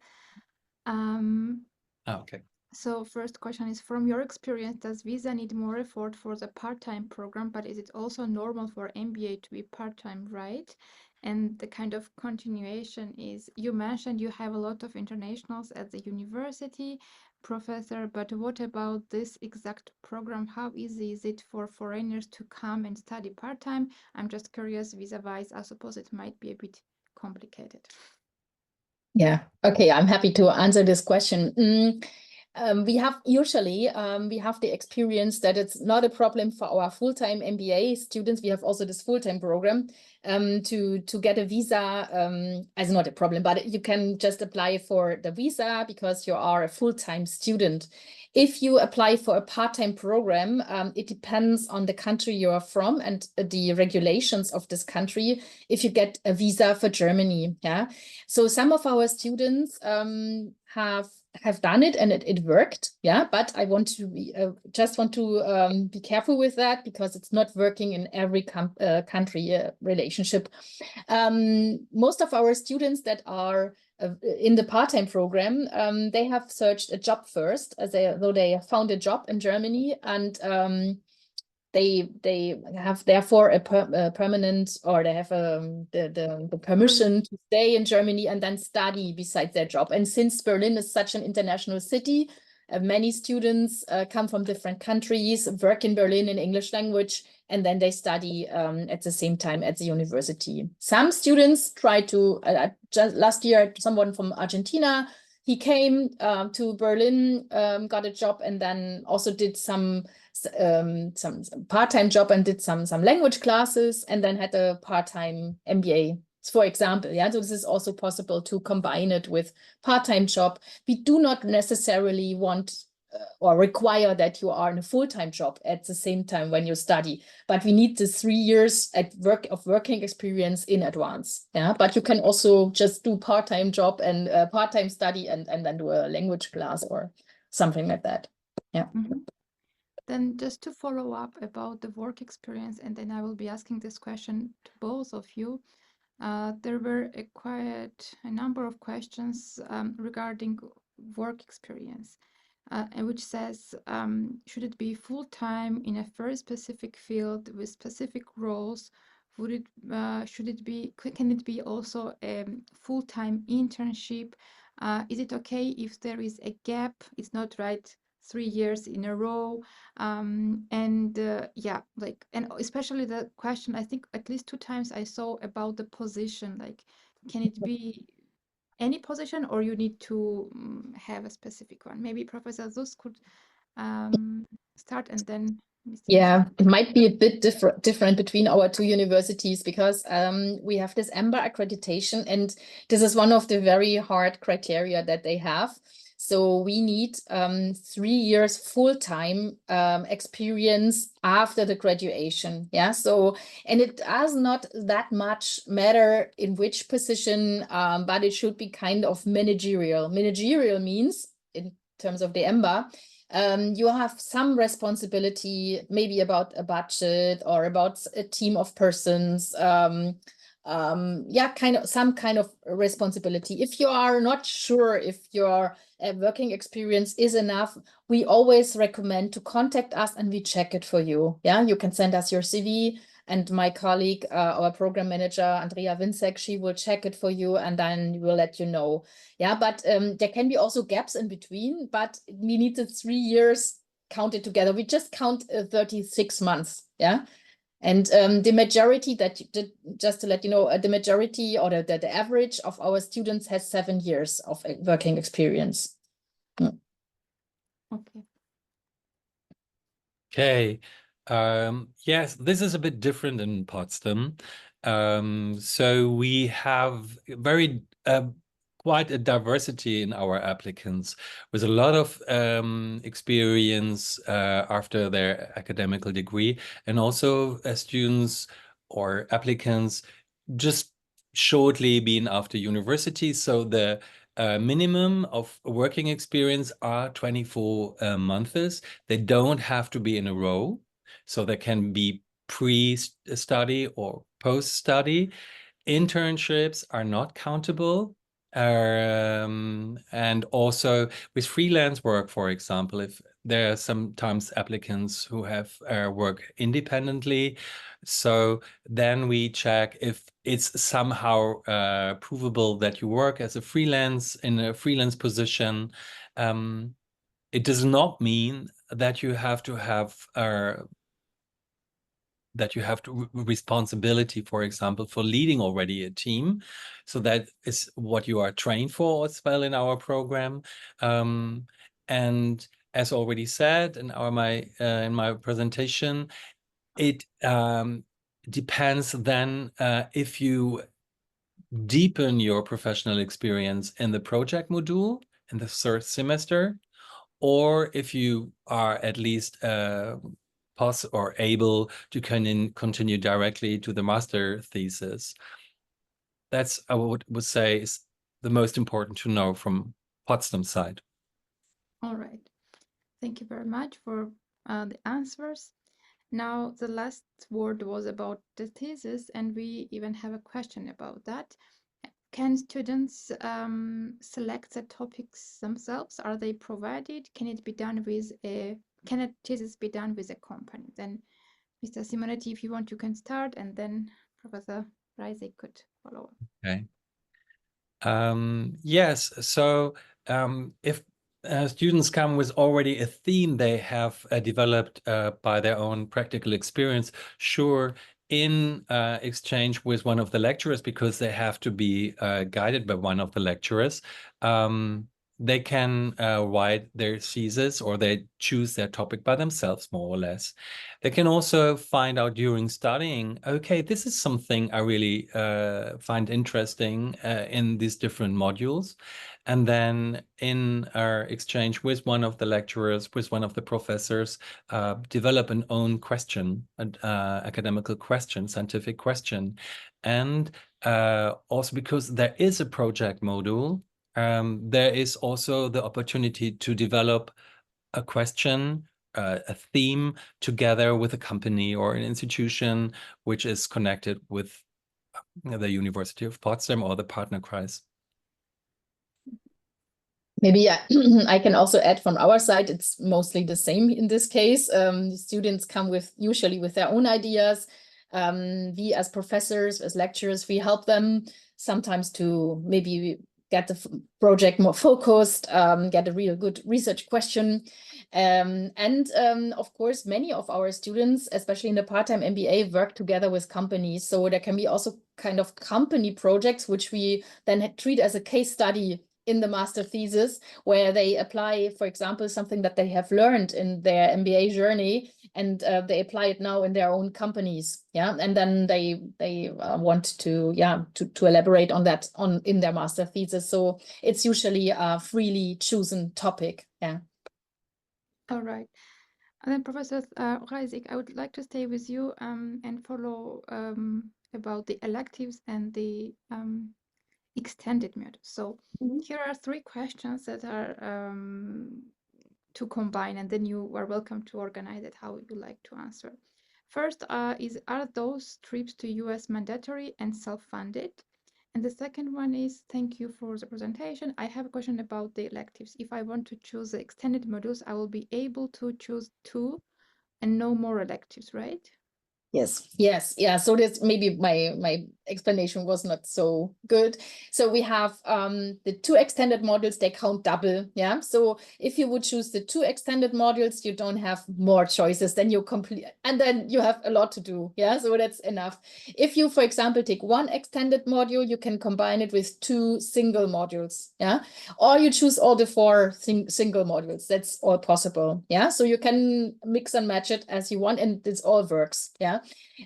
okay. So first question is, from your experience, does visa need more effort for the part-time program, but is it also normal for MBA to be part-time, right? And the kind of continuation is, you mentioned you have a lot of internationals at the university, Professor, but what about this exact program? How easy is it for foreigners to come and study part-time? I'm just curious, visa-wise, I suppose it might be a bit complicated. Yeah, okay, I'm happy to answer this question. We have usually we have the experience that it's not a problem for our full-time MBA students. We have also this full-time program to get a visa as not a problem, but you can just apply for the visa because you are a full-time student. If you apply for a part-time program, it depends on the country you are from and the regulations of this country if you get a visa for Germany. Yeah, so some of our students have done it and it worked. Yeah, but I want to just want to be careful with that because it's not working in every country relationship. Most of our students that are in the part-time program, they have searched a job first, though they found a job in Germany, and they have therefore a permanent, or they have the permission to stay in Germany and then study besides their job. And since Berlin is such an international city, many students come from different countries, work in Berlin in English language, and then they study at the same time at the university. Some students try to, just last year, someone from Argentina, he came to Berlin, got a job, and then also did some part-time job and did some language classes, and then had a part-time MBA, for example. Yeah, so this is also possible to combine it with part-time job. We do not necessarily want or require that you are in a full-time job at the same time when you study, but we need the 3 years of working experience in advance. Yeah, but you can also just do part-time job and part-time study and then do a language class or something like that. Yeah. Mm-hmm. Then just to follow up about the work experience, and then I will be asking this question to both of you. There were quite a number of questions regarding work experience, which says, should it be full-time in a very specific field with specific roles? Can it be also a full-time internship? Is it okay if there is a gap? It's not right 3 years in a row. Yeah, like, and especially the question, I think at least 2 times I saw about the position, like, can it be any position or you need to have a specific one? Maybe Professor Zus could start, and then Mr. Yeah, it might be a bit different between our 2 universities because we have this EMBA accreditation, and this is one of the very hard criteria that they have. So we need 3 years full-time experience after the graduation. Yeah, so, and it does not that much matter in which position, but it should be kind of managerial. Managerial means, in terms of the EMBA, you have some responsibility, maybe about a budget or about a team of persons. Yeah, some kind of responsibility. If you are not sure if your working experience is enough, we always recommend to contact us and we check it for you. Yeah, you can send us your CV, and my colleague, our program manager, Andrea Winczek, she will check it for you and then we'll let you know. Yeah, but there can be also gaps in between, but we need the 3 years counted together. We just count 36 months. Yeah. And the majority just to let you know, the majority or the average of our students has 7 years of working experience. Okay. Okay. Yes, this is a bit different in Potsdam. So we have quite a diversity in our applicants with a lot of experience after their academical degree, and also students or applicants just shortly been after university. So the minimum of working experience are 24 months. They don't have to be in a row. So they can be pre-study or post-study. Internships are not countable. And also with freelance work, for example, if there are sometimes applicants who have work independently, so then we check if it's somehow provable that you work as a freelance in a freelance position. It does not mean that you have to have responsibility, for example, for leading already a team. So that is what you are trained for as well in our program. And as already said in my presentation, it depends then if you deepen your professional experience in the project module in the third semester, or if you are at least able to continue directly to the master thesis. That's, I would say, is the most important to know from Potsdam side. All right. Thank you very much for the answers. Now, the last word was about the thesis, and we even have a question about that. Can students select the topics themselves? Are they provided? Can it be done with can a thesis be done with a company? Then, Mr. Simonetti, if you want, you can start, and then Professor Reisig could follow. Okay. Yes. So if students come with already a theme they have developed by their own practical experience, sure, in exchange with one of the lecturers, because they have to be guided by one of the lecturers, they can write their thesis, or they choose their topic by themselves, more or less. They can also find out during studying, okay, this is something I really find interesting in these different modules. And then in our exchange with one of the lecturers, with one of the professors, develop an own question, an academical question, scientific question. And also because there is a project module, there is also the opportunity to develop a question, a theme, together with a company or an institution which is connected with the University of Potsdam or the Partnerkreis. Maybe I can also add from our side, it's mostly the same in this case. The students come usually with their own ideas. We as professors, as lecturers, we help them sometimes to maybe get the project more focused, get a real good research question. Of course, many of our students, especially in the part-time MBA, work together with companies. So there can be also kind of company projects, which we then treat as a case study in the master thesis, where they apply, for example, something that they have learned in their MBA journey, and they apply it now in their own companies. Yeah, and then they want to elaborate on that in their master thesis. So it's usually a freely chosen topic. Yeah. All right. And then Professor Reisig, I would like to stay with you and follow about the electives and the extended modules. So here are 3 questions that are to combine, and then you are welcome to organize it how you like to answer. First are those trips to US mandatory and self-funded? And the second one is, thank you for the presentation. I have a question about the electives. If I want to choose the extended modules, I will be able to choose 2 and no more electives, right? Yes. Yeah. So that's maybe my explanation was not so good. So we have the 2 extended modules, they count double. Yeah. So if you would choose the 2 extended modules, you don't have more choices. Then you complete, and then you have a lot to do. Yeah. So that's enough. If you, for example, take 1 extended module, you can combine it with 2 single modules. Yeah. Or you choose all the 4 single modules. That's all possible. Yeah. So you can mix and match it as you want, and this all works. Yeah.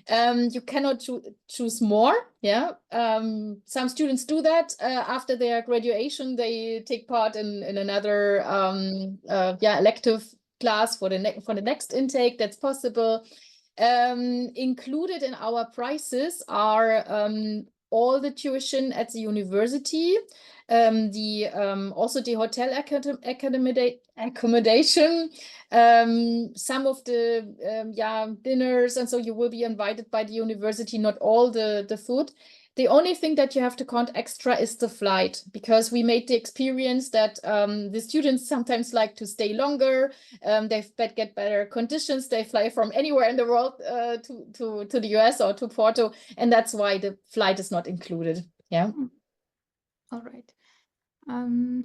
You cannot choose more. Yeah. Some students do that after their graduation. They take part in another elective class for the next intake. That's possible. Included in our prices are all the tuition at the university, also the hotel accommodation, some of the dinners, and so you will be invited by the university, not all the food. The only thing that you have to count extra is the flight, because we made the experience that the students sometimes like to stay longer. They get better conditions. They fly from anywhere in the world to the US or to Porto, and that's why the flight is not included. Yeah. All right.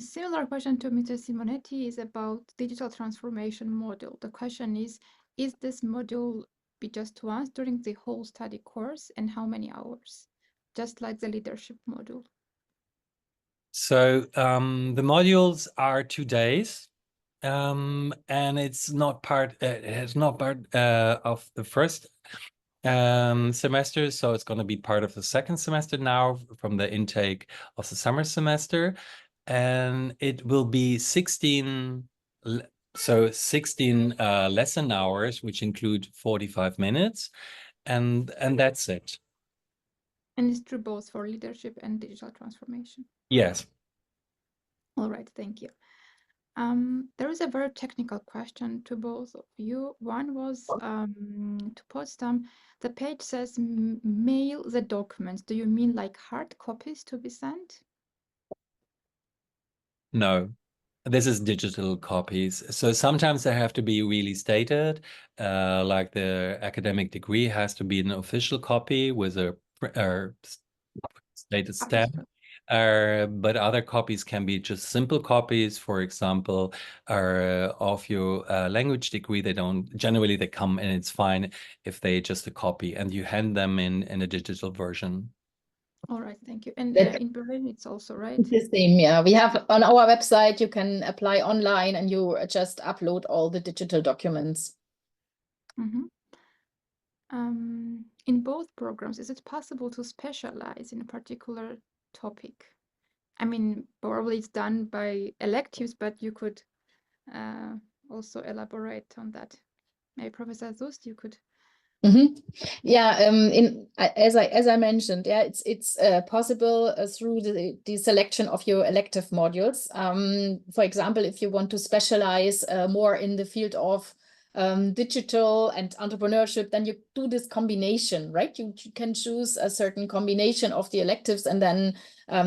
Similar question to Mr. Simonetti is about digital transformation module. The question is this module be just once during the whole study course, and how many hours? Just like the leadership module. So the modules are 2 days, and it's not part. It's not part of the first semester, so it's going to be part of the second semester now from the intake of the summer semester, and it will be 16 lesson hours, which include 45 minutes, and that's it. And it's true both for leadership and digital transformation. Yes. All right, thank you. There is a very technical question to both of you. One was to Potsdam. The page says mail the documents. Do you mean like hard copies to be sent? No, this is digital copies. So sometimes they have to be really stated, like the academic degree has to be an official copy with a stated stamp. But other copies can be just simple copies, for example, of your language degree. They come and it's fine if they just a copy and you hand them in a digital version. All right, thank you. And in Berlin, it's also right. It's the same, yeah. We have on our website, you can apply online and you just upload all the digital documents. Mm-hmm. In both programs, is it possible to specialize in a particular topic? I mean, probably it's done by electives, but you could also elaborate on that. Maybe Professor Zust, you could. Mm-hmm. Yeah, as I mentioned, yeah, it's possible through the selection of your elective modules. For example, if you want to specialize more in the field of digital and entrepreneurship, then you do this combination, right? You can choose a certain combination of the electives, and then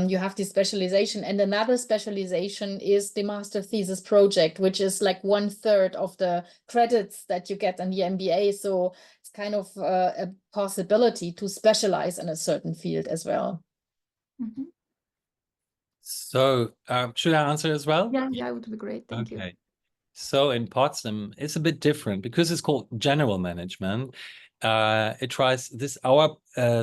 you have the specialization. And another specialization is the master thesis project, which is like 1/3 of the credits that you get in the MBA. So it's kind of a possibility to specialize in a certain field as well. Mm-hmm. So should I answer as well? Yeah, it would be great. Thank you. So in Potsdam, it's a bit different because it's called general management. Our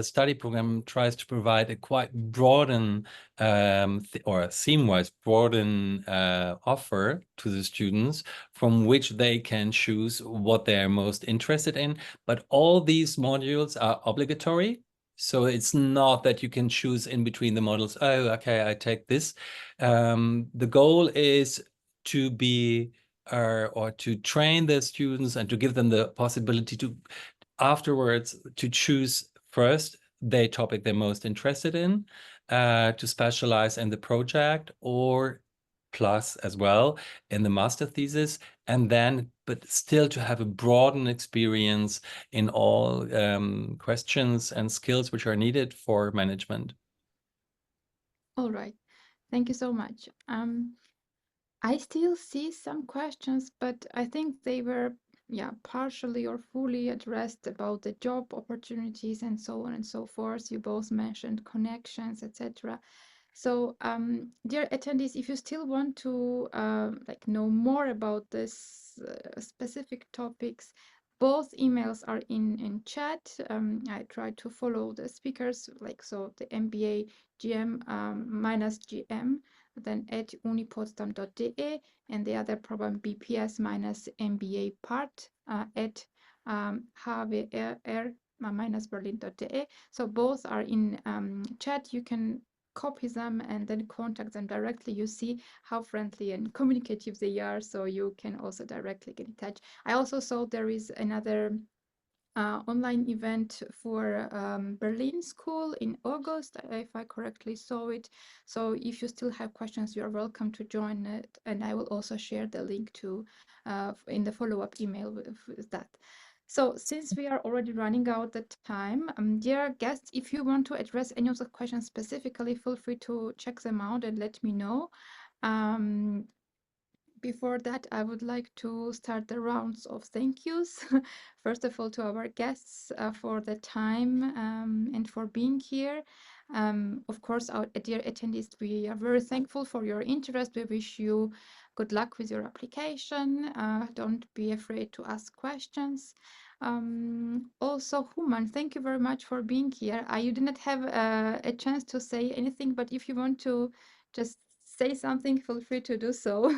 study program tries to provide a quite broaden or a theme-wise broaden offer to the students from which they can choose what they're most interested in. But all these modules are obligatory. So it's not that you can choose in between the models. Oh, okay, I take this. The goal is to be or to train the students and to give them the possibility to afterwards to choose first the topic they're most interested in, to specialize in the project or plus as well in the master thesis, and then but still to have a broadened experience in all questions and skills which are needed for management. All right, thank you so much. I still see some questions, but I think they were partially or fully addressed about the job opportunities and so on and so forth. You both mentioned connections, etc. So, dear attendees, if you still want to know more about this specific topics, both emails are in chat. I try to follow the speakers, the MBA GM -GM, then at @unipotsdam.de, and the other program BPS -MBA part at 𝘱𝘢𝘪-berlin.de. So both are in chat. You can copy them and then contact them directly. You see how friendly and communicative they are, so you can also directly get in touch. I also saw there is another online event for Berlin School in August, if I correctly saw it. So if you still have questions, you are welcome to join it, and I will also share the link to in the follow-up email with that. So since we are already running out the time, dear guests, if you want to address any of the questions specifically, feel free to check them out and let me know. Before that, I would like to start the rounds of thank yous. First of all, to our guests for the time and for being here. Of course, our dear attendees, we are very thankful for your interest. We wish you good luck with your application. Don't be afraid to ask questions. Also, Human, thank you very much for being here. You did not have a chance to say anything, but if you want to just say something, feel free to do so.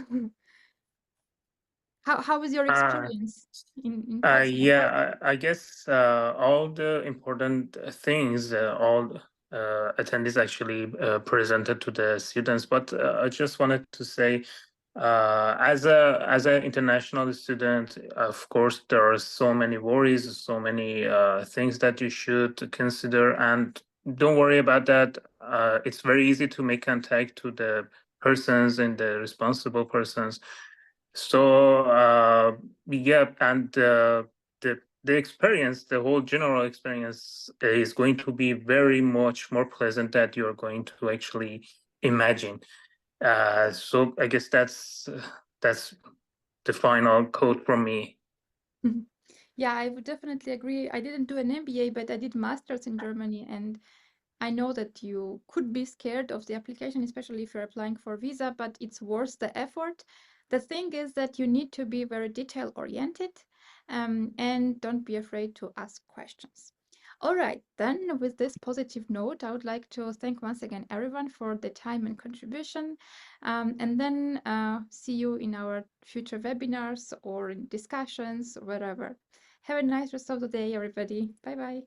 How was your Uh, experience in Potsdam? yeah, I guess all the important things, all attendees actually presented to the students. But I just wanted to say, as an international student, of course, there are so many worries, so many things that you should consider, and don't worry about that. It's very easy to make contact to the persons and the responsible persons. So yeah, and the experience, the whole general experience, is going to be very much more pleasant that you're going to actually imagine. So I guess that's the final quote from me. Yeah, I would definitely agree. I didn't do an MBA, but I did masters in Germany, and I know that you could be scared of the application, especially if you're applying for visa, but it's worth the effort. The thing is that you need to be very detail oriented, and don't be afraid to ask questions. All right, then with this positive note, I would like to thank once again everyone for the time and contribution, and then see you in our future webinars or in discussions, wherever. Have a nice rest of the day, everybody. Bye-bye.